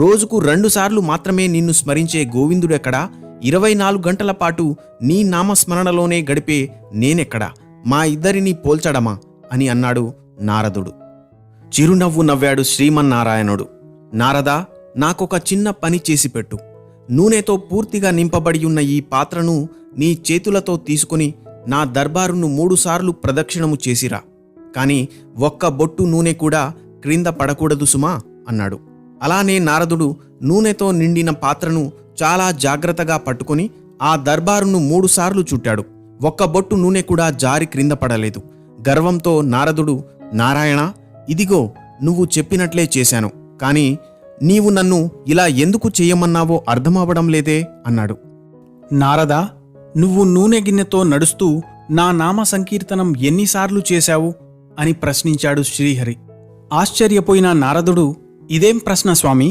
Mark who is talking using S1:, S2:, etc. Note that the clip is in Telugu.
S1: రోజుకు 2 సార్లు మాత్రమే నిన్ను స్మరించే గోవిందుడెక్కడా? 24 గంటల పాటు నీ నామస్మరణలోనే గడిపే నేనెక్కడా? మా ఇద్దరినీ పోల్చడమా అని అన్నాడు నారదుడు. చిరునవ్వు నవ్వాడు శ్రీమన్నారాయణుడు. నారదా, నాకొక చిన్న పని చేసిపెట్టు. నూనెతో పూర్తిగా నింపబడి ఉన్న ఈ పాత్రను నీ చేతులతో తీసుకుని నా దర్బారును 3 సార్లు ప్రదక్షిణము చేసిరా. కాని ఒక్క బొట్టు నూనె కూడా క్రింద పడకూడదు సుమా అన్నాడు. అలానే నారదుడు నూనెతో నిండిన పాత్రను చాలా జాగ్రత్తగా పట్టుకుని ఆ దర్బారును 3 సార్లు చుట్టాడు. ఒక్క బొట్టు నూనె కూడా జారి క్రింద పడలేదు. గర్వంతో నారదుడు, నారాయణ, ఇదిగో నువ్వు చెప్పినట్లే చేశాను. కాని నీవు నన్ను ఇలా ఎందుకు చెయ్యమన్నావో అర్థమవడం లేదే అన్నాడు.
S2: నారదా, నువ్వు నూనె గిన్నెతో నడుస్తూ నా నామ సంకీర్తనం ఎన్నిసార్లు చేశావు అని ప్రశ్నించాడు శ్రీహరి. ఆశ్చర్యపోయిన నారదుడు, ఇదేం ప్రశ్న స్వామి,